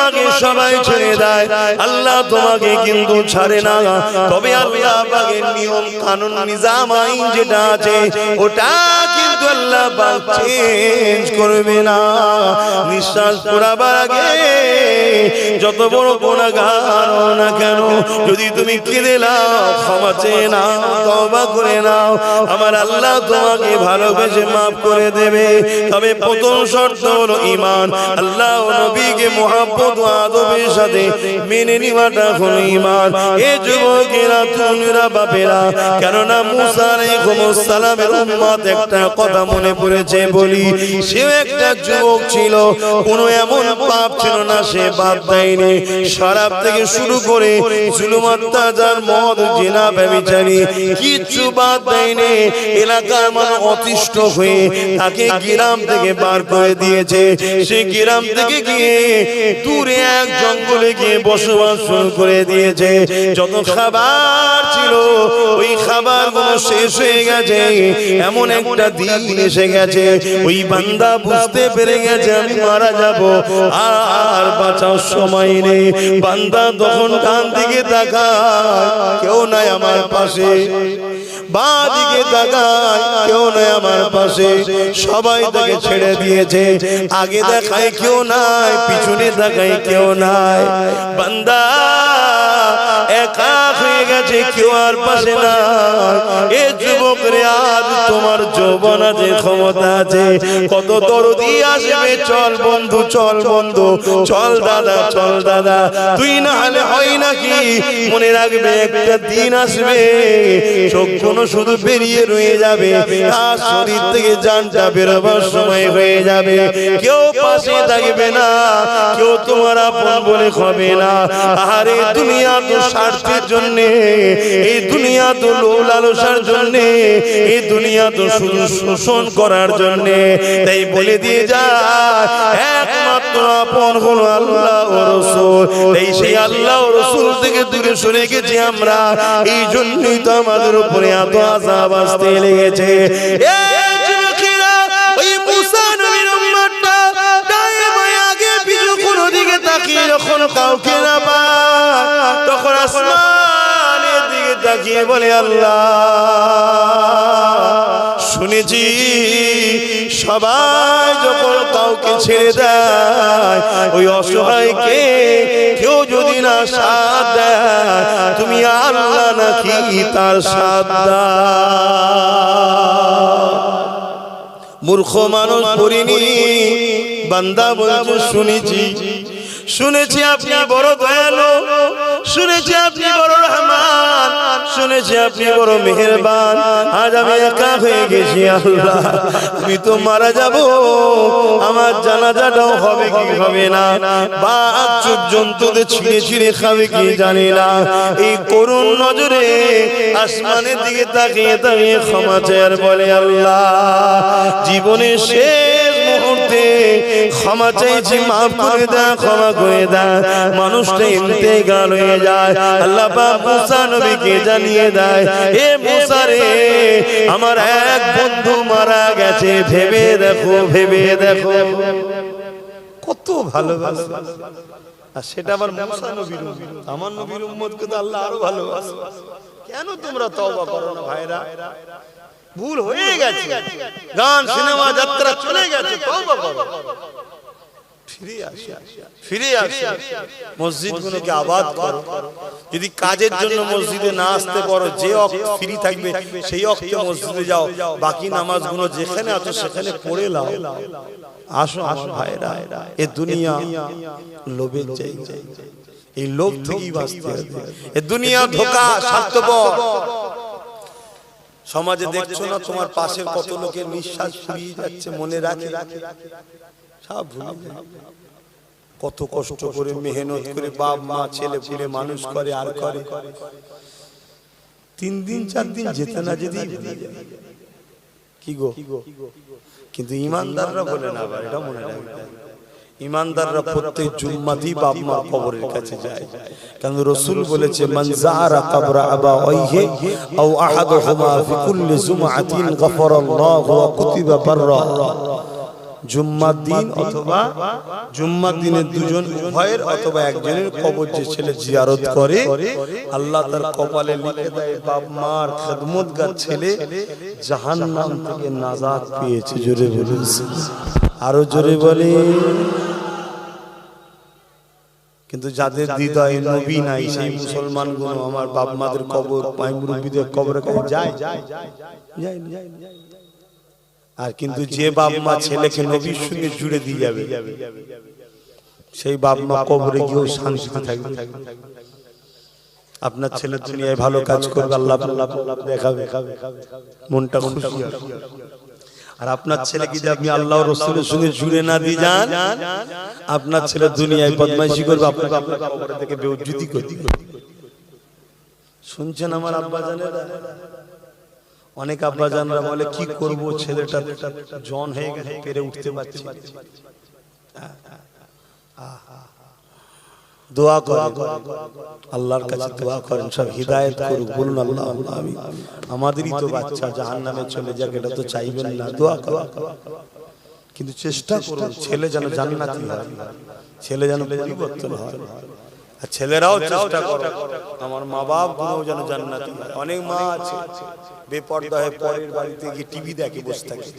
তোমাকে সবাই ছেড়ে দেয়, আল্লাহ তোমাকে কিন্তু ছাড়ে না। তবে আল্লাহ পাকের নিয়ম কানুন নিজাম আইন যেটা আছে ওটা কিন্তু আল্লাহ পাক চেঞ্জ করবে না। নিঃশ্বাস পড়াবার আগে যত বড় গুনাহগার হও না কেন, যদি তুমি কেঁদে নাও, ক্ষমা চেয়ে নাও, তওবা করে নাও, আমার আল্লাহ তোমাকে ভালোবেসে মাফ করে দেবে। তবে প্রথম শর্ত হলো ঈমান। আল্লাহ ও নবীকে মুহাব্বত ও আদবের সাথে মেনে নেওয়াটা হলো ঈমান। এ যুবকেরা, তরুণেরা, বাপেরা, কেননা মুসা আলাইহিস সালামের উম্মত একটা কথা মনে পড়েছে বলি, সেও একটা যুবক ছিল, কোনো এমন পাপ ছিল না সে বাদ দেয়নি। শরাব থেকে শুরু করে জুলুম, অত্যাচার, মদ, জিনা, ব্যভিচারী কিচ্ছু বাদ দেয়নি। এলাকার মানুষ অতিষ্ঠ হয়ে তাকে গ্রাম থেকে বার করে দিয়েছে। সে গ্রাম থেকে গিয়ে দূরে এক জঙ্গলে গিয়ে বসবাস শুরু করে দিয়েছে। যত খাবার ছিল ওই খাবারগুলো শেষ হয়ে গেছে। এমন একটা দিন এসে গেছে, ওই বান্দা বুঝতে পেরে গেছে আমি মারা যাব, আর বাঁচার সময় নেই। বান্দা তখন ডান দিকে তাকায়, কেউ নাই আমার পাশে, বাঁ দিকে তাকায়, কেউ নাই আমার পাশে, সবাই তাকে ছেড়ে দিয়েছে। আগে দেখায় কেউ নাই, পিছনে তাকায় কেউ নাই। বান্দা একা হয়ে গেছে, কেউ আর পাশে নাই। এ যুবক রে, আজ তোমার যৌবন আছে, ক্ষমতা আছে, কত দরদি আসবে, চল বন্ধু, চল বন্ধু, চল দাদা, চল দাদা, তুই না হলে হয় নাকি? মনে রাখবে একটা দিন আসবে, চোখগুলো শুধু বেরিয়ে রয়ে যাবে, আর শরীর থেকে জানটা বেরোবার সময় হয়ে যাবে। কেউ পাশে থাকবে না, কেউ তোমার আপন বলে হবে না। আরে দুনিয়া তো স্বার্থের জন্যে, এই দুনিয়া তো লোভ লালসার জন্যে, এই দুনিয়া তো শুধু শোষণ করার জন্যে। তাই বলে দিয়ে যায়, একমাত্র আপন হলো আল্লাহ ও রাসূল। এই সেই আল্লাহ ও রাসূল থেকে দূরে সরে গেছি আমরা, এই জন্যই তো আমাদের উপরে এত আযাব আসতে লেগেছে। ওই মুসা নবীর উম্মতটা ডায়ে বাঁয়ে আগে পিছু কোনো দিকে তাকিয়ে যখন কাউকে না পায়, তখন আসমানের দিকে তাকিয়ে বলে আল্লাহ, শুনেছি সবাই যখন কাউকে ছেড়ে দেয়, ওই অসহায়কে কেউ যদি না সাথ দেয়, তুমি আল্লাহ নাকি তার সাথ দাও? মূর্খ মানুষ পড়িনি, বান্দা বলছে শুনেছি, শুনেছি আপনি বড় দয়ালু, শুনেছি আপনি বড় রহমান, শুনেছি আপনি বড় মেহেরবান। আজ আমি একা হয়ে গেছি আল্লাহ, আমি তো মারা যাব, আমার জানাজাটাও হবে কি হবে না, বাঘ চুপ জন্তুদের ছিঁড়ে ছিঁড়ে খাবে কি জানি না। এই করুণ নজরে আসমানের দিকে তাকিয়ে তাকিয়ে ক্ষমা চায় বলে আল্লাহ, জীবনের শেষ মুহূর্তে ক্ষমা চাইছি, মাফ করে দাও, ক্ষমা করে দাও। মানুষটা ইন্তেকাল হয়ে যায়, আল্লাহ পাক মুসা নবীকে জানিয়ে দেয়, এ মুসা রে, আমার এক বন্ধু মারা গেছে, ভেবে দেখো, ভেবে দেখো। কত ভালোবাসে, আর সেটা আবার মুসা নবীর উম্মত। আমার নবীর উম্মতকে তো আল্লাহ আরো ভালোবাসে। কেন তোমরা তওবা করো না ভাইরা? ভুল হয়ে গেছে, গান সিনেমা যাত্রা চলে গেছে, তওবা করো, ফিরে আসো, ফিরে আসো, মসজিদগুলোকে আবাদ করো। যদি কাজের জন্য মসজিদে না আসতে পারো, যে ওয়াক্ত ফ্রি থাকবে সেই ওয়াক্তে মসজিদে যাও, বাকি নামাজগুলো যেখানে আছো সেখানে পড়ে নাও। আসো আমার ভাইরা, এ দুনিয়া লোভের জায়গা, এই লোভ থেকেই বাঁচতে হবে। এ দুনিয়া ধোঁকা, স্বার্থপর। সমাজে দেখছো না তোমার পাশের কত লোকের নিঃশ্বাস ফুরিয়ে যাচ্ছে, মনে রাখে, সব ভুলে যায়। কত কষ্ট করে মেহনত করে বাপ মা ছেলে পুলে মানুষ করে, আর করে 3 দিন 4 দিন যেতে না যেতেই ভুলে যায়। কি গো, কিন্তু ইমানদাররা বলে না, এটা মনে রাখবে, ইমানদাররা প্রত্যেক জুম্মাতেই বাপ মার কবরের কাছে যায়। কারণ রাসূল বলেছে, মান যারা কবর আবাওয়াইহি আও আহাদুহুমা ফি কুল্লি জুমআতিন গফারাল্লাহু ওয়া কুতিবা বাররা। জুম্মার দিন অথবা জুম্মার দিনের দুজন উভয়ের অথবা একজনের কবর যে ছেলে জিয়ারত করে আল্লাহ তার কপালে লিখে দেয় বাপ মার খেদমতগার ছেলে জাহান্নাম থেকে নাজাত পেয়েছে। জোরে বলুন, আরো জোরে বলে। কিন্তু যাদের হৃদয়ে নবী নাই সেই মুসলমানগুলো আমার বাপ মাদের কবর পাই মুরব্বিদের কবরের কাছে যায় আর কিন্তু যে বাপ মা ছেলেকে নবীর সঙ্গে জুড়ে দিয়ে যাবে সেই বাপ মা কবরে গিয়েও শান্তিতে থাকবে। আপনার ছেলে দুনিয়ায় ভালো কাজ করবে, আল্লাহ দেখাবে, মনটা খুশি হবে। আর আপনার ছেলেকে যদি আপনি আল্লাহ রাসূলের সঙ্গে জুড়ে না দিয়ে যান, আপনার ছেলে দুনিয়ায় বদমাইশি করবে, আপনাকে আপনার কবর থেকে বেইজ্জতি করবে। শুনছেন আমার আব্বা জানেরা? অনেক আব্বা জানরা বলে কি করব, ছেলেটা জন হয়ে গেছে, পেরে উঠতে পারছি না। দোয়া করেন, আল্লাহর কাছে দোয়া করেন সব হিদায়াত করুক। বলুন আল্লাহ আমিন। আমাদেরই তো বাচ্চা জাহান্নামে চলে যাক, এটা তো চাইবেন না। দোয়া করুন, কিন্তু চেষ্টা করুন ছেলে যেন জান্নাতি হয়, ছেলে যেন পরিবর্তন হয়। আর ছেলেরাও চেষ্টা করে আমার মা বাপ গুলো যেন জান্নাতি হয়। অনেক মা আছে বেপরদা হয়ে পরের বাড়িতে গিয়ে টিভি দেখে বসে থাকে।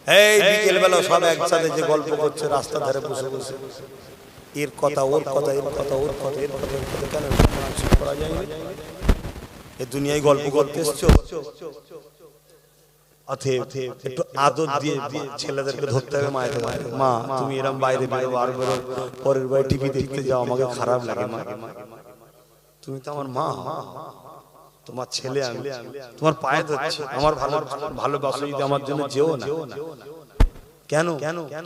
এই বিকেল বেলা সব একসাথে যে গল্প করছে রাস্তা ধারে বসে বসে, এর কথা ওর কথা, এর কথা ওর কথা, এর কথা ওর কথা, কেন করা যায় না? এই দুনিয়ায় গল্প করতে এসছো, একটু আদর দিয়ে ছেলেদেরকে ধরতে হবে। মায়ের মা তুমি এরকম বাইরে বেরো আর বেরো, পরের বাড়ি টিভি দেখতে যাও, আমাকে খারাপ লাগে। মা তুমি তো আমার মা, তোমার ছেলে আমি, তোমার পায়ে ধরছি, আমার ভালোবাসা যদি আমার জন্য যেও না। কেন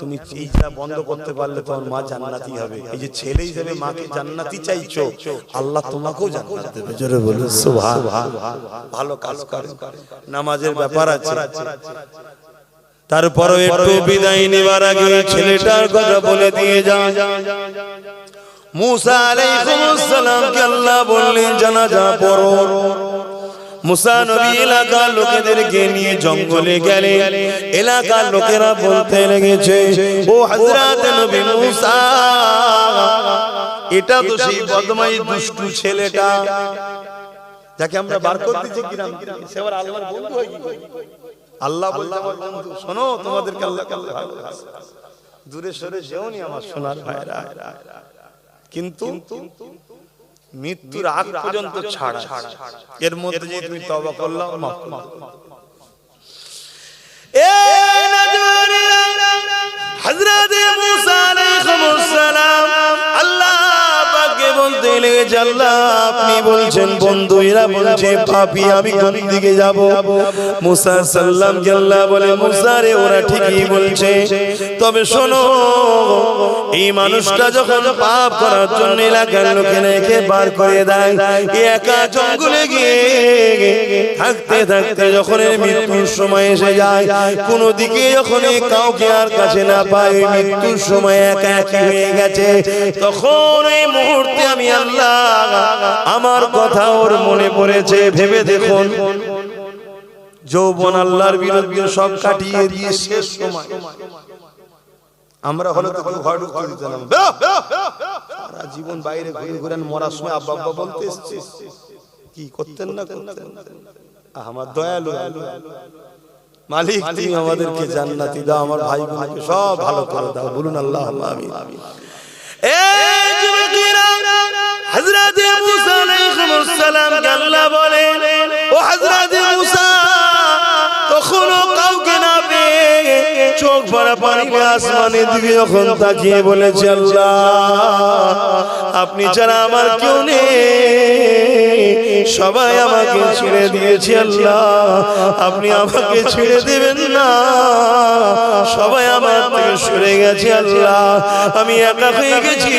তুমি এইটা বন্ধ করতে পারলে তোমার মা জান্নাতি হবে। এই যে ছেলে হিসেবে মাকে জান্নাতি চাইছো, আল্লাহ তোমাকেও জান্নাত দেবে। জোরে বলুন সুবহান। ভালো কাজ করে, নামাজের ব্যাপার আছে। তারপরও একটু বিদায় নেবার আগে ছেলেটার কথা বলে দিয়ে যান। মুসা আলাইহিস সালামকে আল্লাহ বললেন জানাজা পড়ো। মুসা নবী এলাকার লোকেদেরকে নিয়ে জঙ্গলে গেলেন। এলাকার লোকেরা বলতে লেগেছে, ও হযরত নবী মুসা, এটা তো সেই বদমাই দুষ্টু ছেলেটা যাকে আমরা বার করে দিয়েছি গ্রাম থেকে, সে আবার আল্লাহর বন্ধু হয়ে গেল। আল্লাহ বলল আমার বন্ধু, শোনো তোমাদেরকে আল্লাহ ভালোবাসে, দূরে সরে যেওনি আমার সোনার ভাইরা, কিন্তু মৃত্যুর আগ পর্যন্ত ছাড়া, এর মধ্যে যে তুমি তওবা করলে মাফ করবে। এ নজওয়ানিরা, হযরত মুসা আলাইহিস সালাম আল্লাহ পাককে বলতে লেগেছে, আল্লাহ আপনি বলছেন বন্ধু, এরা বলছে পাপী, আমি কোন দিকে যাব? মুসা সাল্লামকে আল্লাহ বলে, মুসা রে ওরা ঠিকই বলছে, তবে শোনো এই মানুষটা যখন পাপ করার জন্য এলাকার লোকে রেখে বার করে দেয়, একা জঙ্গলে গিয়ে থাকতে থাকতে যখন মৃত্যুর সময় এসে যায়, কোন দিকে যখন কাউকে আর কাছে না পায়, মৃত্যুর সময় একা একা হয়ে গেছে, তখন এই মুহূর্তে আমি আল্লাহ আমার কথা ওর মনে পড়েছে। ভেবে দেখুন, যৌবন আল্লাহর বিরুদ্ধে সব কাটিয়ে দিয়ে শেষ সময় আমরা হলো তো কেউ ঘর ঢুকতে দিত না, সারা জীবন বাইরে ঘুরে ঘুরে মরার সময় আব্বা আব্বা বলতে এসেছে, কি করতেন না করতেন। আমার দয়ালু মালিক, তুমি আমাদেরকে জান্নাতি দাও, আমার ভাই বোনকে সব ভালো করে দাও। বলুন আল্লাহুম্মা আমিন। এই যুবকেরা, হযরত মুসা আলাইহিস সালাম কে আল্লাহ বলে, ও হযরত মুসা, তখনও কাউকে না পেয়ে চোখ ভরা পানি আসমানের দিকে যখন তাকিয়ে বলেছে, আল্লাহ আপনি ছাড়া আমার কেউ নেই, সবাই আমাকে ছেড়ে দিয়েছে, আল্লাহ আপনি আমাকে ছেড়ে দেবেন না, সবাই আমার থেকে সরে গেছে, আল্লাহ আমি একা হয়ে গেছি,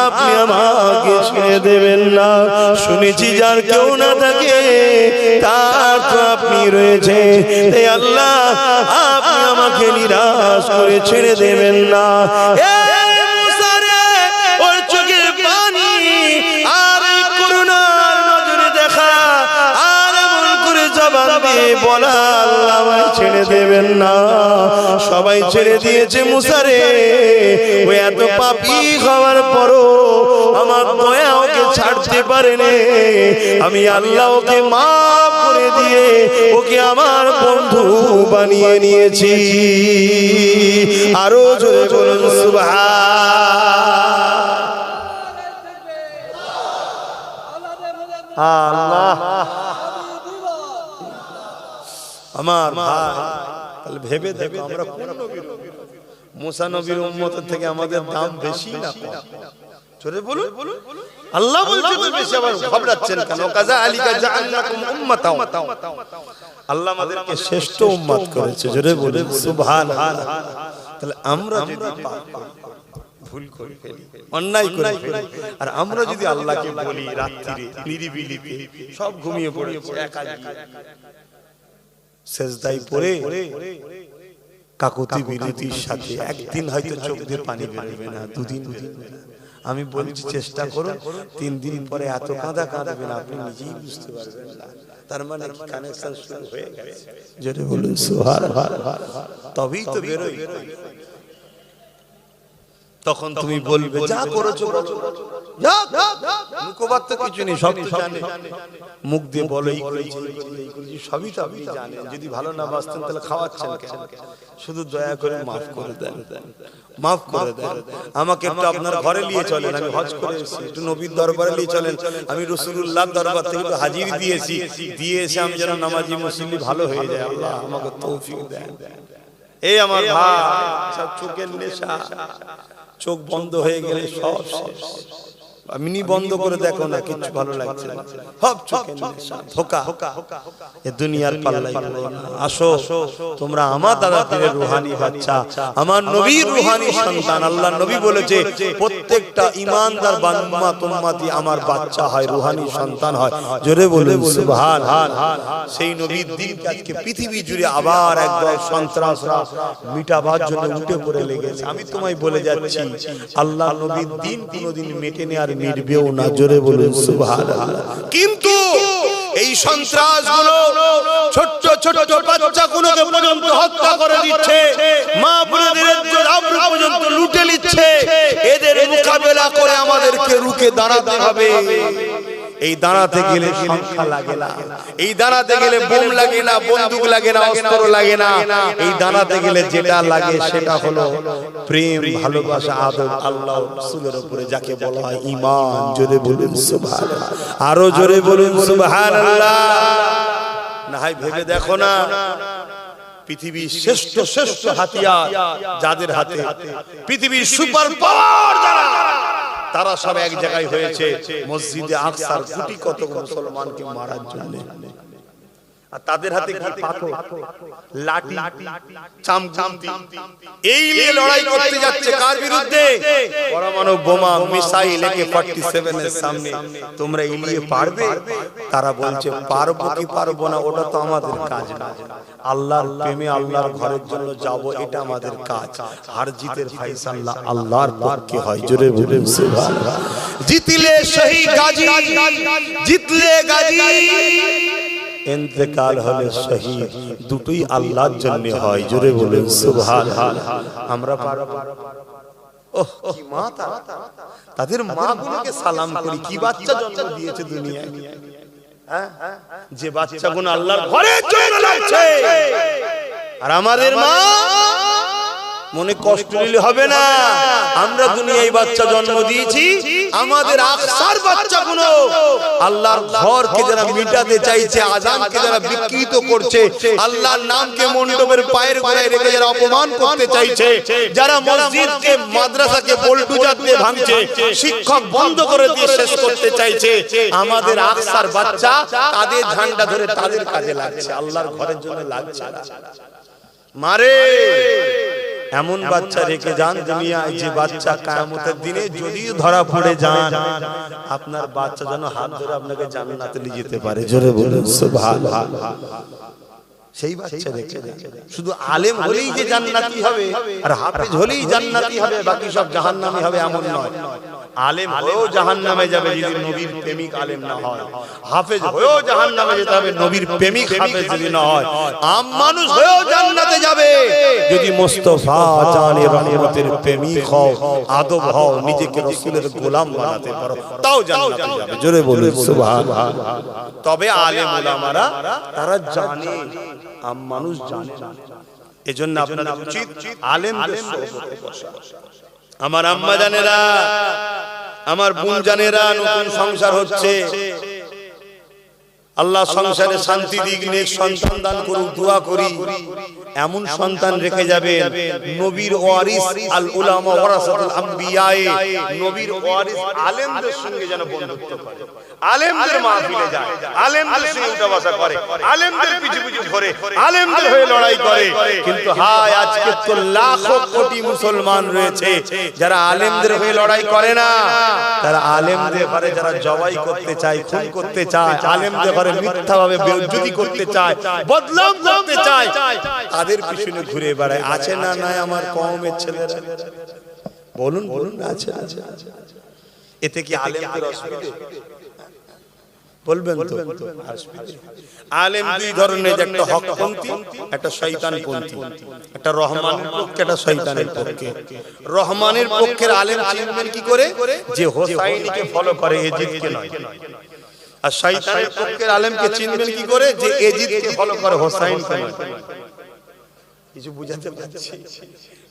আপনি আমাকে ছেড়ে দেবেন না। শুনেছি যার কেউ না থাকে তার তো আপনি রয়েছে, এই আল্লাহ আপনি আমাকে নিরাশ করে ছেড়ে দেবেন না। ওর চোখের পানি আর করুণার নজরে দেখা আর এমন করে জবান দিয়ে বলা, আল্লাহ আমায় ছেড়ে দেবেন না, সবাই ছেড়ে দিয়েছে মুসা রে, ও এত পাপী হওয়ার পরও আমার দয়া ওকে ছাড়তে পারেনি। আমি আল্লাহ ওকে মাফ করে দিয়ে ওকে আমার বন্ধু বানিয়ে নিয়েছি। আরো জোরে বলুন সুবহানাল্লাহ। আমার ভাই তাহলে ভেবে দেখো আমরা কোন নবীর, মুসা নবীর উম্মত থেকে আমাদের দাম বেশি না কম? জোরে বলুন। আল্লাহ বলছে তো বেশি, আবার ঘবরাচ্ছেন কেন? কাযালিকা জাআলনাকুম উম্মাতাও, আল্লাহ আমাদেরকে শ্রেষ্ঠ উম্মত করেছে। জোরে বলুন সুবহানাল্লাহ। তাহলে আমরা যদি ভুল করে ফেলি, অন্যায় করে ফেলি, আর আমরা যদি আল্লাহকে বলি রাত্রিরে নিরিবিলিতে সব ঘুমিয়ে পড়েছে একা সেজদায় পড়ে কাকুতি বিরতির সাথে, একদিন হয়তো চোখ দিয়ে পানি বেরোবে না, দুদিন বেরোবে না। আমি বলছি চেষ্টা করুন, 3 দিন পরে এত কাঁদা কাঁদবেন আপনি নিজেই বুঝতে পারবেন না। তার মানে কানেকশন শুরু হয়ে গেছে। যেটা বলুন সুবহানাল্লাহ। তবেই তো বেরোই। তখন তুমি বলবে যা করেছো মুখবাদ তো কিছু নেই, সব জানে, মুখ দিয়ে বলো এই করেছি সবই তো আপনি জানেন। যদি ভালো না বাসতেন তাহলে খাওয়াচ্ছেন কেন? শুধু দয়া করে মাফ করে দেন, মাফ করে দেন। আমাকে একটু আপনার ঘরে নিয়ে চলেন, আমি হজ করে এসেছি, একটু নবীর দরবারে নিয়ে চলেন, আমি রাসূলুল্লাহর দরবার থেকে একটু হাজির দিয়েছি, দিয়ে এসে আমি যেন নামাজি মুসল্লি ভালো হয়ে যায়। আল্লাহ আমাকে তৌফিক দেন। এই আমার ভাই সব চোখের নেশা, চোখ বন্ধ হয়ে গেলে সব শেষ। আপনি বন্ধ করে দেখো না, কিছু ভালো লাগছে না, সব চোখের নেশা, ধোঁকা। এ দুনিয়ার পাল্লাই পড়ো না। আসো তোমরা আমার দাদা পীরের রূহানি বাচ্চা, আমার নবীর রূহানি সন্তান। আল্লাহ নবী বলেছে প্রত্যেকটা ঈমানদার বান্দা উম্মতি আমার বাচ্চা হয়, রূহানি সন্তান হয়। জোরে বলুন সুবহানাল্লাহ। সেই নবীর দিনকে আজকে পৃথিবী জুড়ে আবার একদল সন্ত্রাসরা মিটাবার জন্য উঠে পড়ে লেগেছে। আমি তোমায় বলে যাচ্ছি আল্লাহ নবীর দিন কোনোদিন মেটেনি আর মিটবেও না। জোরে বলুন সুবহানাল্লাহ। কিন্তু এই সন্ত্রাসগুলো ছোট ছোট বাচ্চাগুলোকে পর্যন্ত হত্যা করে দিচ্ছে, মা বোনদের আবরু পর্যন্ত লুটে নিচ্ছে। এদের মোকাবেলা করে আমাদেরকে রুখে দাঁড়াতে হবে। এই দাঁড়াতে গেলে সংখ্যা লাগে না, এই দাঁড়াতে গেলে বোম লাগে না, বন্দুক লাগে না, অস্ত্র লাগে না। এই দাঁড়াতে গেলে যেটা লাগে সেটা হলো প্রেম, ভালোবাসা, আদব আল্লাহ রাসূলের উপরে, যাকে বলা হয় ঈমান। জোরে বলুন সুবহানাল্লাহ। আরো জোরে বলুন সুবহানাল্লাহ। না হয় ভেবে দেখো না, পৃথিবীর শ্রেষ্ঠ শ্রেষ্ঠ হাতিয়ার যাদের হাতে, পৃথিবীর সুপার পাওয়ার যারা, তারা সব এক জায়গায় হয়েছে মসজিদে আকসার কোটি কত মুসলমানকে মারার জন্য। আর তাদের হাতে কি পাথর, লাঠি, চামচামতি, এই নিয়ে লড়াই করতে যাচ্ছে কার বিরুদ্ধে? পরমাণু বোমা, মিসাইল AK-47 এর সামনে তোমরা এলিয়ে পারবে? তারা বলছে পারবো কি পারবো না ওটা তো আমাদের কাজ না, আল্লাহর প্রেমে আল্লাহর ঘরের জন্য যাব, এটা আমাদের কাজ। হার জিতের ফয়সালা আল্লাহর পক্ষে হয়। জোরে বলুন সুবহানাল্লাহ। জিতলে শহীদ গাজী, জিতলে গাজী, ইন্তেকাল হলে শহীদ, দুটোই আল্লাহর জন্য হয়। জোরে বলুন সুবহানাল্লাহ। আমরা পারবো? ওহ কি মা, তাদের মাগুলোকে সালাম করি, কি বাচ্চা জন্ম দিয়েছে দুনিয়ায়, যে বাচ্চাগুলো আল্লাহর ঘরের জন্য লাগছে। আর আমাদের মা মনে কষ্ট নিলে হবে না, আমরা দুনিয়ায় বাচ্চা জন্ম দিয়েছি, আমাদের আকসার বাচ্চাগুলো আল্লাহর ঘরকে যারা মিটাতে চাইছে, আযানকে যারা বিকৃত করছে, আল্লাহর নামকে মণ্ডপের পায়ের গোড়ায় রেখে যারা অপমান করতে চাইছে, যারা মসজিদকে মাদ্রাসাকে বুলডোজার দিয়ে ভাঙছে, শিক্ষক বন্ধ করে দিয়ে শেষ করতে চাইছে, আমাদের আকসার বাচ্চা তাদের ঝান্ডা ধরে তাদের কাজে লাগছে, আল্লাহর ঘরের জন্য লাগছে না। মারে এমন বাচ্চা রেখে যান দুনিয়ায়, যে বাচ্চা কিয়ামতের দিনে যদি ধরা পড়ে যান, আপনার বাচ্চা যেন হাত ধরে আপনাকে জান্নাতে নিয়ে যেতে পারে। জোরে বলুন সুবহানাল্লাহ। সেই বাচ্চা রেখে যান। শুধু আলেম হলেই যে জান্নাতি হবে আর হাফেজ হলেই জান্নাতি হবে, বাকি সব জাহান্নামী হবে এমন নয়। আলেম হয়েও জাহান্নামে যাবে যদি নবীর প্রেমিক আলেম না হয়, হাফেজ হয়েও জাহান্নামে যেতে হবে নবীর প্রেমিক হাফেজ যদি না হয়, আম মানুষ হয়েও জান্নাতে যাবে যদি মুস্তাফা জানে রহমতের প্রেমিক হও, আদব হও, নিজেকে রাসূলের গোলাম বানাতে পারো, তাও জান্নাতে যাবে। জোরে বলুন সুবহানাল্লাহ। তবে আলেম উলামারা তারা জানে, আম মানুষ জানে না। এজন্য আপনাদের উচিত আলেমদের সোহবতে বসা। আমার আম্মা জানেরা, আমার বোন জানেরা, নতুন সংসার হচ্ছে, আল্লাহ সংসারে শান্তি দিক, নেক সন্তান দান করুক, দোয়া করি। এমন সন্তান রেখে যাবেন, নবীর ওয়ারিস, আল উলামা ওয়ারাসাতুল আমবিয়া, নবীর ওয়ারিস আলেমদের সঙ্গে যেন বন্ধুত্ব করে, আলেমদের মাহফিলে যায়, আলেমদের সঙ্গে উঠা বসা করে, আলেমদের পিছু পিছু ঘোরে, আলেমদের হয়ে লড়াই করে। কিন্তু হায়, আজকে তো লাখো কোটি মুসলমান রয়েছে যারা আলেমদের হয়ে লড়াই করে না, তারা আলেমদের ঘরে যারা জবাই করতে চায়, খুন করতে চায়, আলেমদের ঘরে মিথ্যাভাবে বেইজ্জতি করতে চায়, বদনাম করতে চায়, তাদের পিছনে ঘুরে বেড়ায়। আছে না নাই আমার কওমের ছেলেরা? বলুন বলুন, আছে আছে। এতে কি আলেমদের অসুবিধা? বলবেন তো। আলেম দুই ধরনের, একটা হকপন্থী, একটা শয়তানপন্থী, একটা রহমানের পক্ষে, একটা শয়তানের পক্ষে। রহমানের পক্ষের আলেম চিনবেন কি করে? যে হোসাইনিকে ফলো করে, এজিদকে নয়। আর শয়তানের পক্ষের আলেমকে চিনবেন কি করে? যে এজিদকে ফলো করে, হোসাইনকে নয়। কিছু বুঝাতে পারছি?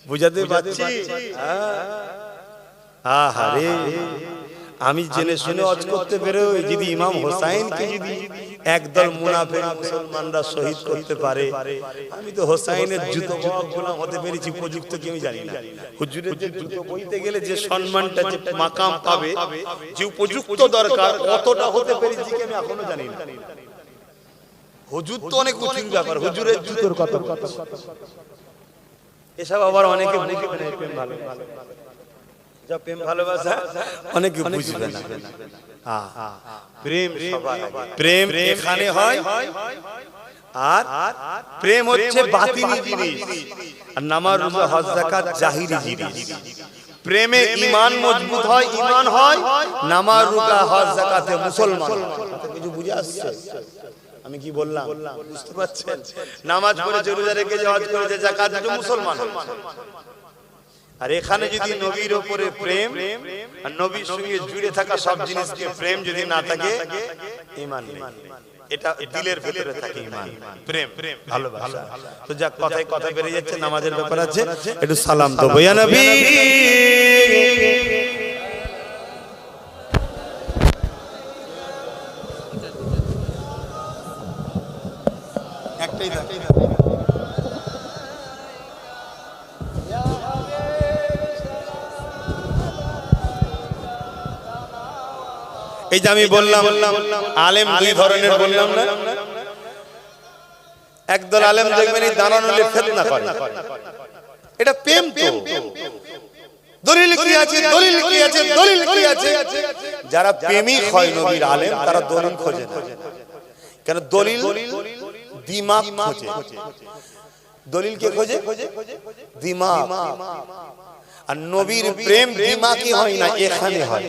বুঝাতে পারছি? আহারে, আমি জেনে শুনে ওয়াজ করতে বেরোই, যদি ইমাম হোসাইনকে যদি একদল মুনাফিক মুসলমানরা শহীদ করতে পারে, আমি তো হোসাইনের জুতো গোলাম হতে পেরেছি, উপযুক্ত কি আমি জানি না। হুজুরের যে জুতো বইতে গেলে যে সম্মানটা, যে মাকাম পাবে, যে উপযুক্ত দরকার, অতটা হতে পেরেছি কি আমি এখনো জানি না। হুজুর তো অনেক উঁচু ব্যাপার, হুজুরের জুতোর কত কথা, এসব আবার অনেকে বুঝবে না। প্রেম ভালো, যা প্রেম ভালোবাসা অনেকে বুঝবে না। প্রেম সবার, প্রেম এখানে হয়, আর প্রেম হচ্ছে বাতিনি জিনিস, আর নামাজ রোজা হজ যাকাত জাহিরি জিনিস। প্রেমে ঈমান মজবুত হয়, ঈমান হয়, নামাজ রোজা হজ যাকাতে মুসলমান। কিছু বুঝে আসছে আমি কি বললাম? বুঝতে পারছেন? নামাজ পড়ে, রোজা রেখে, হজ করে, যাকাত দিয়ে মুসলমান। আর এখানে যদি নবীর উপরে প্রেম আর নবীর সঙ্গে জুড়ে থাকা সব জিনিসকে প্রেম যদি না থাকে, ঈমান নেই। এটা দিলের ভিতরে থাকে ঈমান, প্রেম, ভালোবাসা। তো যা কথায় কথা বেরিয়ে যাচ্ছে, নামাজের ব্যাপার আছে, একটু সালাম তো বইয়া নবী। একটাই এই যে আমি বললাম আলেম দুই ধরনের, বললাম না? একদল আলেম দেখবেন এই দাঁড়ানোলে ফিতনা করে, এটা প্রেম তো। দলিল কি আছে, দলিল কি আছে, দলিল কি আছে? যারা প্রেমিক হয় নবীর আলেম, তারা দলিল খোঁজে না। কেন? দলিল দিমাগ খোঁজে। দলিল কে খোঁজে? দিমাগ। আর নবীর প্রেম দিমাগই হয় না, এখানে হয়।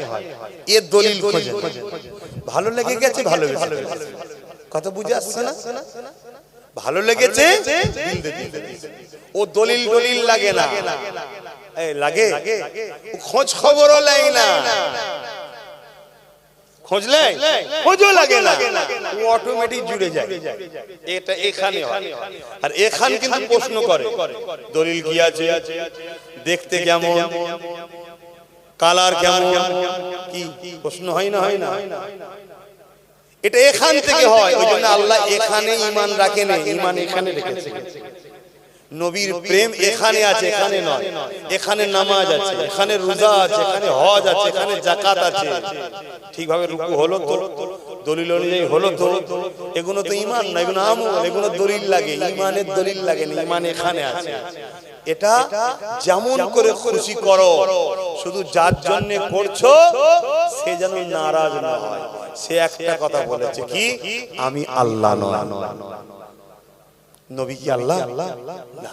এ দলিল খোঁজে। ভালো লেগে গেছে, ভালো লেগেছে, কথা বুঝে আসছে না? ভালো লেগেছে, ও দলিল দলিল লাগে না, লাগে খোঁজ খবরও লাগে না, খোঁজলে খোঁজও লাগে না, ও অটোমেটিক জুড়ে যায়। এটা এখানে হয়। আর এখান কিন্তু প্রশ্ন করে, দলিল কি আছে, দেখতে কেমন, কালার কেমন, কি প্রশ্ন হয় না? হয় না? এটা এখান থেকে হয়। ওই জন্য আল্লাহ এখানে ঈমান রাখেন, ঈমান এখানে রেখেছে। নবীর প্রেম এখানে আছে, এখানে নয়। এখানে নামাজ আছে, এখানে রোজা আছে, এখানে হজ আছে, এখানে যাকাত আছে। ঠিকভাবে রুকু হলো তো, দলিল অনুযায়ী হলো তো, এগুলো তো ঈমান না, এগুলো আমল, এগুলো দলিল লাগে, ঈমানের দলিল লাগে না। ঈমান এখানে আছে। এটা যেমন করে খুশি করো, শুধু যার জন্য করছো সে যেন নারাজ না হয়। সে একটা কথা বলেছে, কি? আমি আল্লাহ নয়। নবী কি আল্লাহ? না।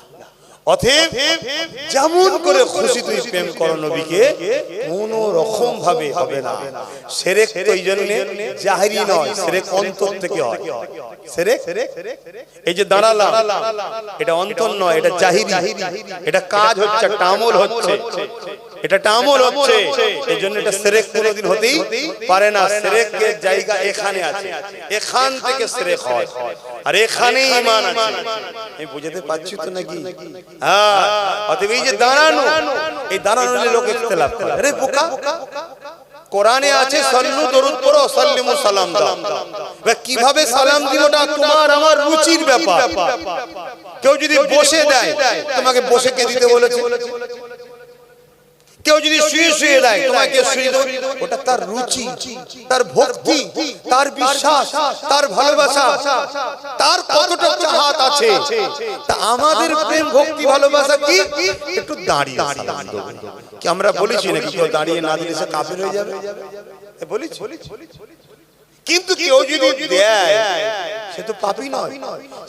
অতএব যেমন করে খুশি তুই প্রেম করো নবীকে, কোন রকম ভাবে হবে না। শিরক তো এই জন্য জাহিরি নয়, শিরক অন্তর থেকে হয়। শিরক এই যে দাঁড়ালাম, এটা অন্তর নয়, এটা জাহিরি, এটা কাজ হচ্ছে, একটা আমল হচ্ছে, এটা একটা আমল হচ্ছে। এই জন্য এটা শিরক কোনোদিন হতেই পারে না। শিরকের জায়গা এখানে আছে, এখান থেকে শিরক হয়, আর এখানেই ঈমান আছে। আমি বুঝাতে পারছি তো নাকি? হ্যাঁ, অতএব এই যে দাঁড়ানো, এই দাঁড়ানো নিয়ে লোক ইখতিলাফ করে। আরে বোকা, কোরআনে আছে সাল্লু দরুদ পড়ো, সাল্লিমু সালাম দাও। কিভাবে সালাম দিবটা তোমার আমার রুচির ব্যাপার। কেউ যদি বসে দেয়, তোমাকে বসে কে দিতে বলেছে? কেউ যদি শুয়ে শুয়ে দেয়, তোমাকে শুয়ে দাও, ওটা তার রুচি, তার ভক্তি, তার বিশ্বাস, তার ভালোবাসা, তার কতটা চাহাত আছে। তা আমাদের প্রেম ভক্তি ভালোবাসা কি? একটু দাঁড়িয়ে সালাম দেব। কি আমরা বলেছি নাকি কেউ দাঁড়িয়ে না দিলে সে কাফের হয়ে যাবে? বলেছি। কিন্তু কেউ যদি দেয়, সে তো পাপী নয়,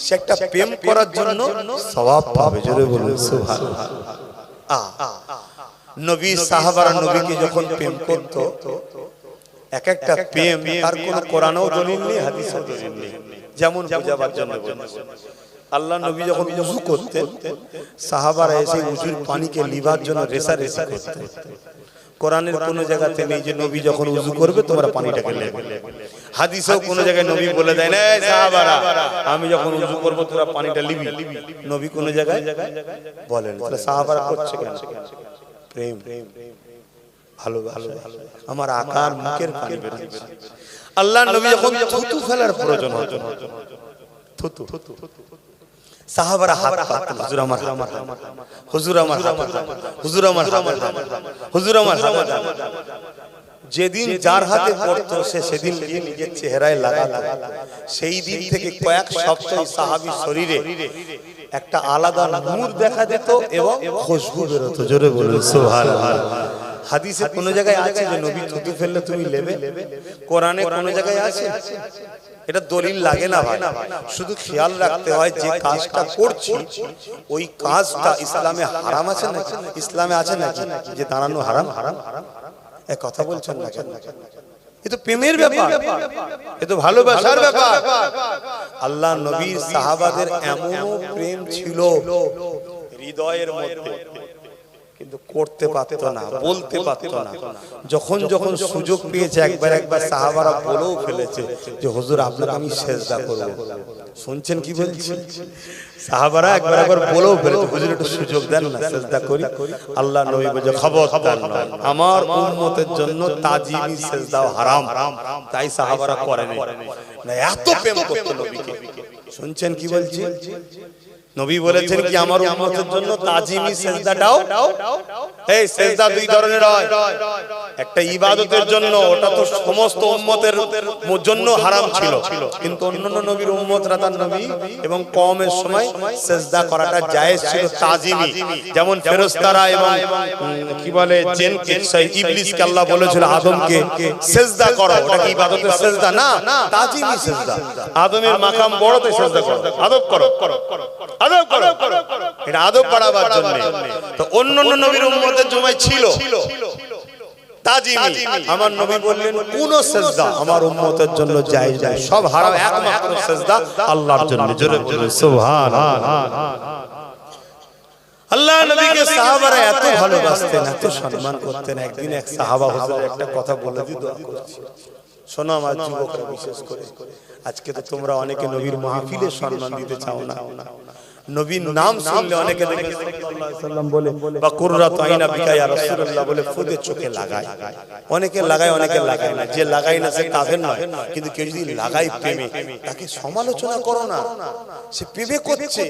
সে একটা প্রেম করার জন্য সওয়াব পাবে। জোরে বলুন সুবহানাল্লাহ। নবী সাহাবারা নবীকে যখন প্রেম করত, এক একটা প্রেম তার কোন কোরআনও দলিল নেই, হাদিসও দলিল নেই। যেমন বোঝাবার জন্য আল্লাহ নবী যখন ওযু করতেন, সাহাবারা এসে ওযুর পানিকে লিবার জন্য রেসারেসি করতেন। কোরআনের কোন জায়গাতে নেই যে নবী যখন ওযু করবে তোমরা পানিটাকে নেবে। হাদিসেও কোন জায়গায় নবী বলে দেয় না সাহাবারা আমি যখন ওযু করব তোমরা পানিটা লিবি। নবী কোন জায়গায় বলেন। তাহলে সাহাবারা করছে কেন? প্রেম, ভালো ভালো আমার আকার মুখের পানি বেরোচ্ছে। আল্লাহ নবী যখন থুতু ফেলার প্রয়োজন হতো, থুতু সাহাবারা হাত পাততেন, হুজুর আমার, হুজুর আমার, হুজুর আমার, হুজুর আমার। যেদিন যার হাতে পড়তো সে সেদিন নিজের চেহারায় লাগাতো। সেই দিন থেকে কয়েক সপ্তাহ সাহাবীর শরীরে একটা আলাদা নূর দেখা যেত এবং খুশবু বের হতো। জোরে বলুন সুবহানাল্লাহ। হাদিসে কোন জায়গায় আছে যে নবী থুতু ফেললে তুমি নেবে? কোরআনে কোন জায়গায় আছে? এটা দলিল লাগে না ভাই, শুধু খেয়াল রাখতে হয় যে কাজটা করছি ওই কাজটা ইসলামে হারাম আছে নাকি? ইসলামে আছে নাকি যে দাঁড়ানো হারাম? এক কথা বলছেন না কেন? এ তো প্রেমের ব্যাপার, এ তো ভালোবাসার ব্যাপার। আল্লাহ নবীর সাহাবাদের এমনও প্রেম ছিল হৃদয়ের মধ্যে, কিন্তু করতে পারতো না, বলতে পারতো না। যখন যখন সুযোগ পেয়েছে একবার সাহাবারা বলেও ফেলেছে যে হুজুর আপনাকে আমি সেজদা করব। শুনছেন কি বলছি? সাহাবারা একবার বলেও ফেলেছে হুজুর একটু সুযোগ দেন না, সেজদা করি। আল্লাহ নবী বলে খবরদার নয়, আমার উম্মতের জন্য তাজিমি সেজদাও হারাম। তাই সাহাবারা করেনি না, এত প্রেম করতো নবীকে। শুনছেন কি বলছি? নবী বলেছেন কি আমার উম্মতের জন্য তাজিমি সেজদাটাও, এই সেজদা দুই ধরনের হয়, একটা ইবাদতের জন্য, ওটা তো সমস্ত উম্মতের জন্য হারাম ছিল, কিন্তু অন্যান্য নবীর উম্মতরা তার নবী এবং কওমের সময় সেজদা করাটা জায়েজ ছিল তাজিমি। যেমন ফেরেশতারা এবং কি বলে জিনকে, ইবলিসকে আল্লাহ বলেছিল আদমকে সেজদা করো, ওটা কি ইবাদতের সেজদা না, তাজিমি সেজদা। আদমের মাকাম বড়, তাই সেজদা করো, আদব করো, আদব করো, এটা আদব বাড়াবার জন্য। তো অন্যান্য নবীর উম্মতের জমায় ছিল তাজিমি। আমার নবী বললেন কোন সেজদা আমার উম্মতের জন্য জায়েজ নয়, সব হারাম, একমাত্র সেজদা আল্লাহর জন্য। জোরে বলুন সুবহানাল্লাহ। আল্লাহ নবীকে সাহাবারা এত ভালোবাসতেন, এত সম্মান করতেন। একদিন এক সাহাবা হুজুর একটা কথা বলে দিয়ে দোয়া করছি, শোনো আমার যুবকরা বিশেষ করে। আজকে তো তোমরা অনেকে নবীর মাহফিলে সম্মান দিতে চাও না, নবীর নাম শুনলে অনেকে সাল্লাল্লাহু আলাইহি সাল্লাম বলে বা কুররাতু আইনা বিকা ইয়া রাসূলুল্লাহ বলে ফুদে চোখে লাগায়। অনেকে লাগায়, অনেকে লাগায় না। যে লাগায় না সে কাফের নয়, কিন্তু কেউ যদি লাগায় প্রেমে, তাকে সমালোচনা করো না। সে প্রেমে করছে,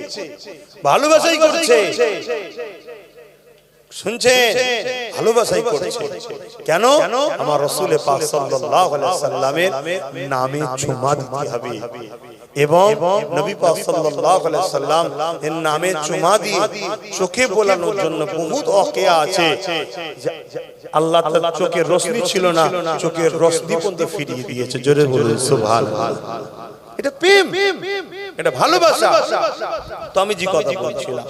ভালোবাসাই করছে, শুনছে, ভালোবাসাই করছে। কেন? আমার রাসূল পাক সাল্লাল্লাহু আলাইহি সাল্লামের নামে চুমা দিতে হবে এবং নবী পাক সাল্লাল্লাহু আলাইহি সাল্লাম এর নামে চুমা দিয়ে চোখে বোলানোর জন্য বহুত ওয়াকিয়া আছে। আল্লাহ তার চোখের রোশনি ছিল না, চোখের রোশনি পর্যন্ত ফিরিয়ে দিয়েছে। জোরে বলুন সুবহানাল্লাহ। এটা প্রেম, এটা ভালোবাসা। তো আমি যে কথা বলছিলাম,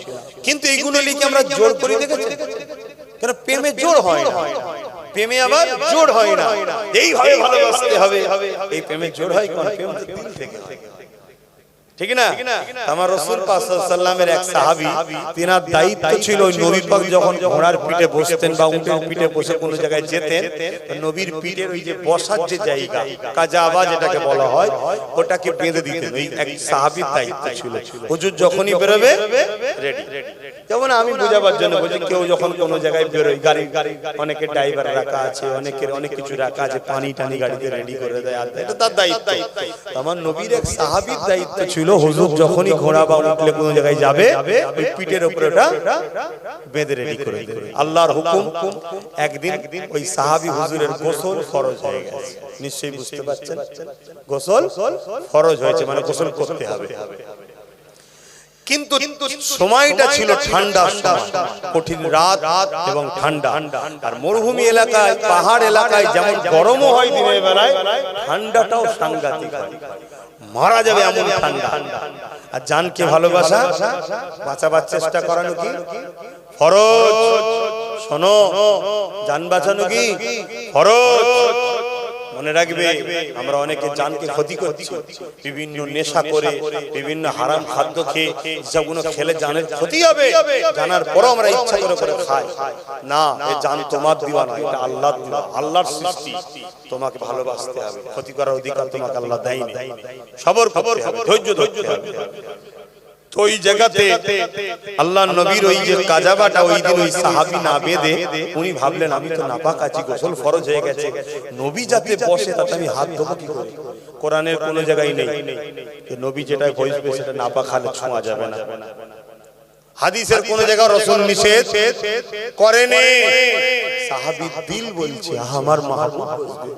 কিন্তু এইগুলো লিখে আমরা জোর করি, দেখেছি? কেন প্রেমে জোর হয় না, প্রেমে আবার জোর হয় না, এইভাবে ভালোবাসতে হবে, এই প্রেমে জোর হয় কোন? প্রেম তো দিল থেকে, ঠিক না? আমার রাসূল পাক সাল্লাল্লাহু আলাইহি ওয়াসাল্লামের এক সাহাবী, তিনার দায়িত্ব ছিল ওই নবী পাক যখন ঘোড়ার পিঠে বসতেন বা উটের পিঠে বসে কোনো জায়গায় যেতেন, নবীর পিঠের ওই যে বসার যে জায়গা, কাজাবা যেটাকে বলা হয়, ওটাকে বেঁধে দিতেন। ওই এক সাহাবীর দায়িত্ব ছিল। হুজুর যখনই বেরোবে রেডি। যেমন আমি বোঝাবার জন্য বলছি, কেউ যখন কোনো জায়গায় বেরোয়, গাড়ি অনেকের ড্রাইভার রাখা আছে, অনেকের অনেক কিছু রাখা আছে, পানি টানি গাড়িতে রেডি করে দেয়, এটা তার দায়িত্ব। আমার নবীর এক সাহাবীর দায়িত্ব ছিল, হুজুর যখনই ঘোড়া বা উঠলে কোনো জায়গায় যাবে, ওই পিঠের উপরে ওটা বেঁধে রেডি করে দেবে। আল্লাহর হুকুম, একদিন ওই সাহাবী হুজুরের গোসল ফরজ হয়ে গেছে। নিশ্চয়ই বুঝতে পারছেন, গোসল ফরজ হয়েছে মানে গোসল করতে হবে। কিন্তু সময়টা ছিল ঠান্ডা, কঠিন রাত এবং ঠান্ডা। আর মরুভূমি এলাকায়, পাহাড় এলাকায় যেমন গরমও হয় দিনের বেলায়, ঠান্ডাটাও সাংঘাতিক হয়, মারা যাবে এমন ঠান্ডা। আর জানকে ভালোবাসা, বাঁচাবার চেষ্টা করানো কি ফরজ। শোনো, জান বাঁচানো কি ফরজ। মনে রাখবে, আমরা অনেকে জানকে ক্ষতি করছি, বিভিন্ন নেশা করে, বিভিন্ন হারাম খাদ্য খেয়ে, যেগুলো খেলে জানের ক্ষতি হবে, জানার পরও আমরা ইচ্ছা করে করে খাই না। এই জান তোমার দিওয়া নয়, এটা আল্লাহর দিওয়া, আল্লাহর সৃষ্টি। তোমাকে ভালোবাসতে হবে, ক্ষতি করার অধিকার তোমাকে আল্লাহ দেয়নি। সবর করতে হবে, ধৈর্য ধরতে হবে। তো ওই জায়গাতে আল্লাহ নবীর ওই যে কাজাবাটা ওই দিন ওই সাহাবী না বেঁধে, উনি ভাবলেন আমি তো নাপাক আছি, গোসল ফরজ হয়ে গেছে, নবী যাতে বসে তাতে আমি হাত ধোবো কি করে? কোরআনের কোন জায়গায় নেই যে নবী যেটা বসবে সেটা নাপাক হালে ছোঁয়া যাবে না। হাদিসের কোন জায়গায় রাসূল নিষেধ করেনি। সাহাবী দিল বলছে, আমার মাহবুব বসবে,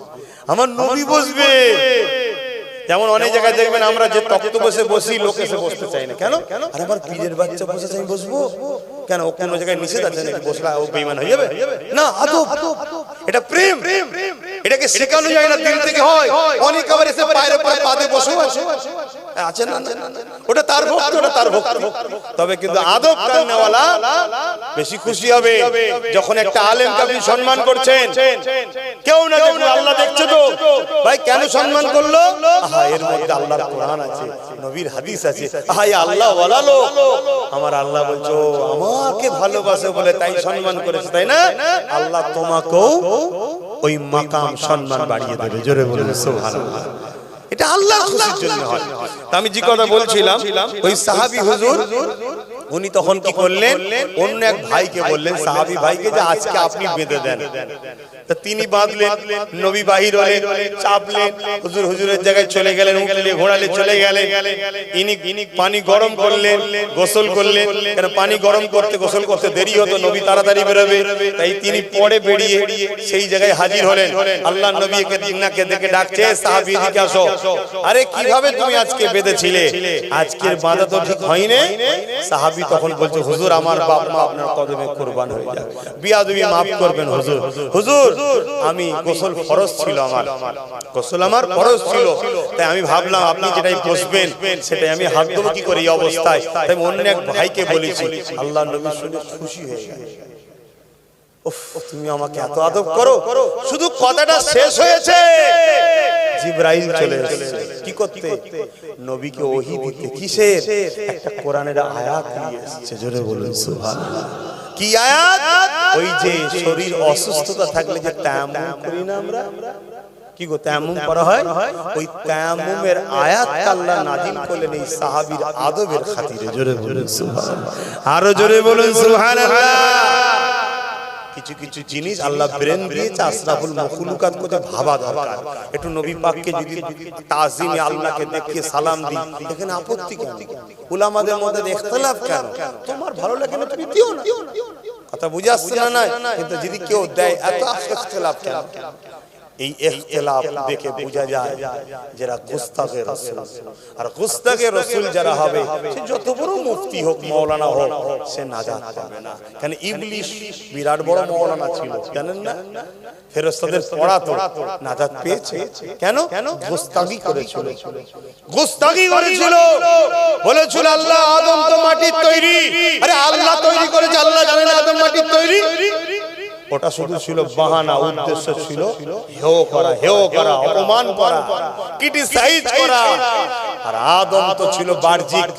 আমার নবী বসবে। যেমন অনেক জায়গায় দেখবেন আমরা যে তক্ত বসে বসি, লোক এসে বসতে চাই না। কেন? আর আমার পীরের বাচ্চা বসেছে, আমি বসবো কেন? ও কোন জায়গায় নিষেধ আছে নাকি? বসলে ও বেঈমান হয়ে যাবে না? আদব, এটা প্রেম, এটাকে শেখানো যায় না, দিল থেকে হয়। অনেক আবার এসে পায়ের উপরে পাদে বসে আছে না, ওটা তার ভক্তি, ওটা তার ভক্তি। তবে কিন্তু আদব কান্নাওয়ালা বেশি খুশি হবে যখন একটা আলেমকে আপনি সম্মান করছেন। কেউ না দেখুন, আল্লাহ দেখছে তো ভাই, কেন সম্মান করলো? এর মধ্যে আল্লাহর কোরআন আছে, নবীর হাদিস আছে। আল্লাহ ওয়ালা লোক, আমার আল্লাহ বলছো আমাকে ভালোবাসে বলে তাই সম্মান করেছে, তাই না? আল্লাহ তোমাকেও ওই মাকাম সম্মান বাড়িয়ে দেবে। জোরে বলুন সুবহানাল্লাহ। এটা আল্লাহর খুশির জন্য হয়। আমি যে কথা বলছিলাম, ওই সাহাবী হুজুর উনি তখন কি করলেন, অন্য এক ভাইকে বললেন, সাহাবী ভাইকে, যে আজকে আপনি বেঁধে দেন। তা তিনি বাঁধলেন, নবী বাহির হলেন, চাপলেন, হুজুর হুজুরের জায়গায় চলে গেলেন, উঠলে ঘোড়ালে চলে গেলেন। ইনি পানি গরম করলেন, গোসল করলেন। কারণ পানি গরম করতে, গোসল করতে দেরি হতো, নবী তাড়াতাড়ি বেরোবে, তাই তিনি পরে বেরিয়ে সেই জায়গায় হাজির হলেন। আল্লাহ নবীকে দিনাকে দেখে ডাকছে, সাহাবী এদিকে আসো। আরে কিভাবে তুমি আজকে বেঁধেছিলে? আজকের বাঁধা তো ঠিক হয়নি। সাহাবী তখন বলছে, হুজুর আমার বাপ মা আপনার কদমে কুরবান হয়ে যাক, বিয়াদবি মাফ করবেন হুজুর। হুজুর আমি গোসল ফরজ ছিল, আমার গোসল আমার ফরজ ছিল, তাই আমি ভাবলাম আপনি যেটাই বসবেন সেটাই আমি হাত দেবো কি করে এই অবস্থায়, তাই অন্য এক ভাইকে বলেছি। আল্লাহ নবী শুনে খুশি হয়ে গেলেন, উফ তুমি আমাকে এত আদব করো। শুধু কথাটা শেষ হয়েছে, জিবরাইল চলে এসেছে কি করতে? নবীকে ওহী দিতে। কিসের? একটা কোরআনের আয়াত নিয়ে এসেছে। জোরে বলুন সুবহানাল্লাহ। কি আয়াত? ওই যে শরীর অসুস্থতা থাকলে যে তায়াম্মুম করি না আমরা, কি গো তায়াম্মুম করা হয়, ওই তায়াম্মুমের আয়াত আল্লাহ নাযিল করলেন এই সাহাবীর আদবের খাতিরে। জোরে বলুন সুবহানাল্লাহ, আরো জোরে বলুন সুবহানাল্লাহ। কিছু কিছু জিনিস আল্লাহ ব্রেন দিয়েছে, আশরাফুল মাখলুকাত কোতে ভাবা দরকার। একটু নবী পাককে যদি তাজিমে আল্লাহকে দেখে সালাম দিই, এখানে আপত্তি কেন? উলামাদের মধ্যে ইখতিলাফ কেন? তোমার ভালো লাগে না তুমি দিও না, কথা বুঝে আসছে না? না কিন্তু যদি কেউ দেয়, এত ইখতিলাফ কেন? এই ইখতিলাফ দেখে বোঝা যায় যারা গুস্তাখে রাসূল, আর গুস্তাখে রাসূল যারা হবে সে যত বড় মুফতি হোক মাওলানা হোক সে নাজাত পাবে না। কারণ ইবলিস বিরাট বড় মাওলানা ছিল, জানেন না? ফেরেশতাদের পড়াতো, নাজাত পেয়েছে কেন? গুস্তাখি করেছিল, গুস্তাখি করেছিল। বলেছিল আল্লাহ আদম তো মাটির তৈরি। আরে আল্লাহ তৈরি করেছে, আল্লাহ জানে না আদম মাটির তৈরি? ওটা শুধু ছিল বাহানা, উদ্দেশ্য ছিল হেয় করা, অপমান করা, ক্রিটিসাইজ করা। আর আদম তো ছিল বাহ্যিক,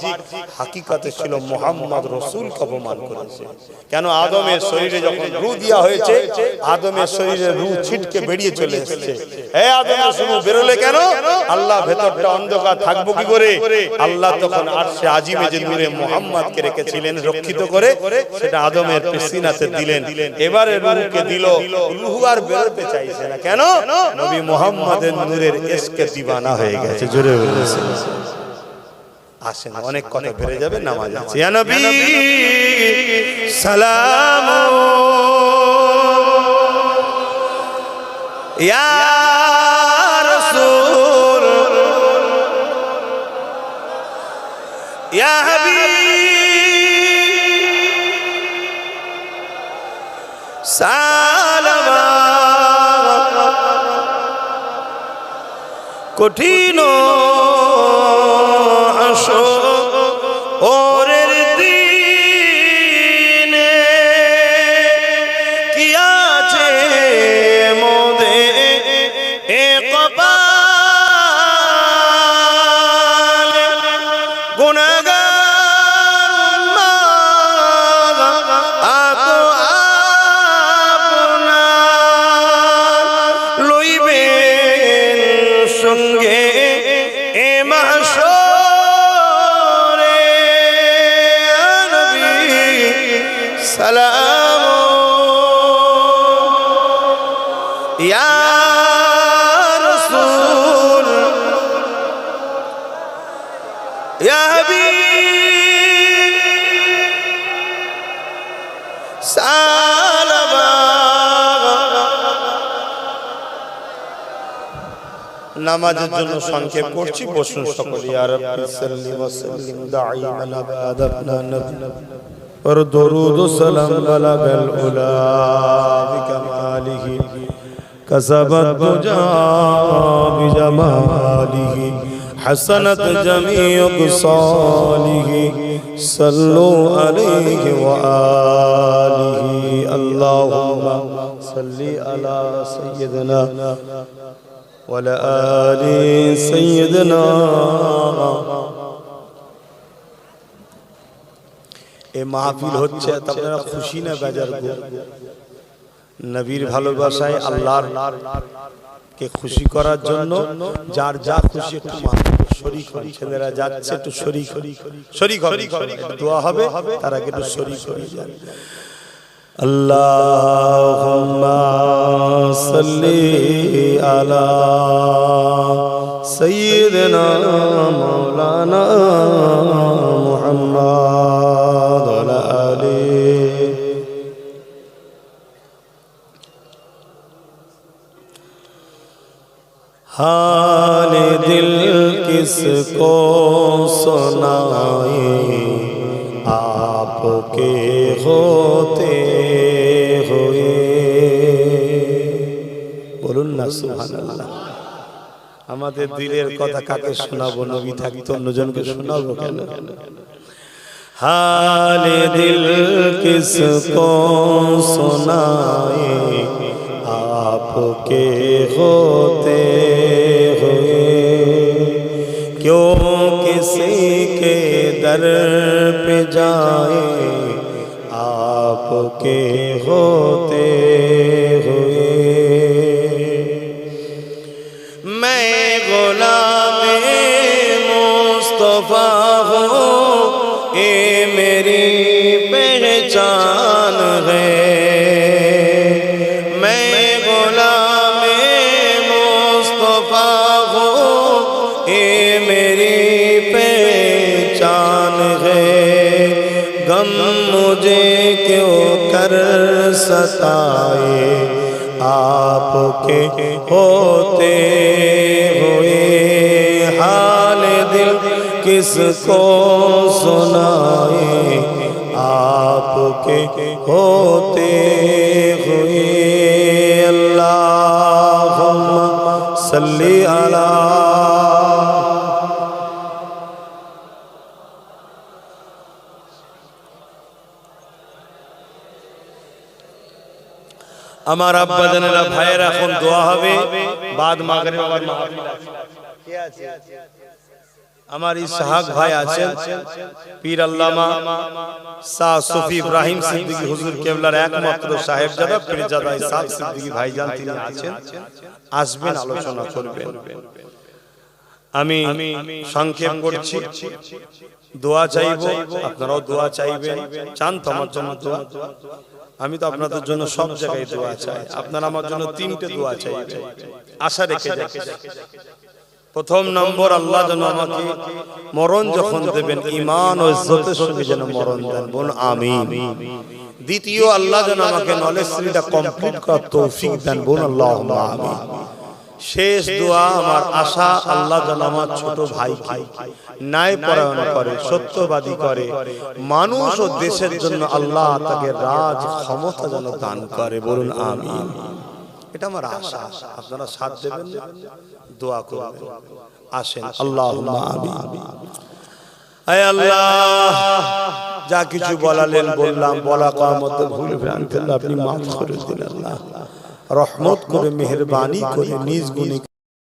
হাকিকাতে ছিল মুহাম্মদ রাসূলকে অপমান করেছে। কেন? আদমের শরীরে যখন রূহ দেয়া হয়েছে, আদমের শরীরে রূহ ছিটকে বেরিয়ে চলে এসেছে। হে আদম রাসূল বেরোলে কেন? আল্লাহ ভেতরটা অন্ধকার থাকবো কি করে? আল্লাহ তখন আরশে আজিমে যে নূরে মুহাম্মদকে রেখেছিলেন রক্ষিত করে, সেটা আদমের সিনাতে দিলেন। এবারে রূহকে দিল, রূহ আর বেরোতে চাইছে না। কেন? নবী মুহাম্মদের নূরের ইশকে দিওয়ানা হয়ে গেছে। জোরে বলেছেন। আসেন, অনেক কথা বেড়ে যাবে, নামাজ আছে। ইয়া নবী সালাম, ইয়া রাসূল, ইয়া হাবিব সালাম। কঠিন ওরের দিনে কি আছে মোদে এ কপাল, গুনাহগার উম্মাহ আতো আপনার লইবেন সঙ্গে এ মাহশরে। নবী সালাম, ইয়া রাসূল, ইয়া হাবিব সালাম। নামাজের জন্য সংক্ষেপ করছি, বসুন সকলে। ইয়া রাব্বি সাল্লি ওয়া সাল্লিম দাঈমান আবাদানা নবী और दुरूद सलाम बलगल उला बिकमालिही कसबत दुजा बिजमालिही हसनत जमीउ सालिही सल्लु अलैहि व आलिही। अल्लाहुम्मा सल्ली अला सय्यिदना व अला आलि सय्यिदना। এ মাহফিল হচ্ছে, আপনারা খুশি না বেজার গো? নবীর ভালোবাসায় আল্লাহর কে খুশি করার জন্য যার যা খুশি একটু শরীক হন। ছেলেরা যাচ্ছে একটু শরীক হবে, দোয়া হবে, তারা একটু শরীক হয়ে যান। আল্লাহুম্মা সাল্লি আলা সাইয়্যিদিনা মাওলানা মুহাম্মদ ওয়া আলা আলিহি। हाल दिल किसको सुनाए आपके होते हुए। বলুন না সুবহানাল্লাহ। আমাদের দিলের কথা কাকে শোনাবো? নবী থাকতো অন্যজনকে শোনাবো কেন? हाल दिल किसको सुनाए आपके होते हुए। क्यों किसी के दर पे जाए आपके होते हुए। मैं गुलाम मुस्तफा हूँ, ये मेरी पहचान है। मुझे क्यों कर सताए आपके होते हुए हाल दिल किसको सुनाए आपके होते हुए अल्लाहुम्मा सल्ली अला আমার আব্বাজানেরা ভাইয়েরা এখন দোয়া হবে বাদ মাগরিব আবার মাহফিল আছে কে আছে আমার ইসহাক ভাই আছেন পীর আল্লামা শাহ সুফি ইব্রাহিম সিদ্দিকী হুজুর কেবলার একমাত্র সাহেবজাদা পীরজাদা ইসহাক সিদ্দিকী ভাইজান তিনি আছেন আসবেন আলোচনা করবেন আমি সংক্ষেপ করছি দোয়া চাইবো আপনারাও দোয়া চাইবেন চান তো আমার জন্য দোয়া আমি তো আপনাদের জন্য সব জায়গায় দোয়া চাই আপনারা আমার জন্য তিনটে দোয়া চাইবেন আশা রেখে যাচ্ছি প্রথম নম্বর আল্লাহ যেন আমাকে মরণ যখন দেবেন ঈমান ও ইজ্জতের সঙ্গে যেন মরণ দেন বলুন আমিন দ্বিতীয় আল্লাহ যেন আমাকে নলেজ স্ট্রিটা কমপ্লিট করার তৌফিক দেন বলুন আল্লাহুম্মা আমিন শেষ দোয়া আমার আশা আল্লাহ যেন আমার ছোট ভাইকে ন্যায় পরায়ণ করে সত্যবাদী করে মানুষ ও দেশের জন্য আল্লাহ তাকে রাজ ক্ষমতা যেন দান করে বলুন আমিন এটা আমার আশা আপনারা সাথ দেবেন দোয়া করবেন আসেন আল্লাহুম্মা আমিন আয় আল্লাহ যা কিছু বলালেন বললাম বলা করার মধ্যে ভুল ভ্রান্তি আপনি মাফ করে দিন আল্লাহ রহমত করে মেহেরবানি করে নিজ গুণে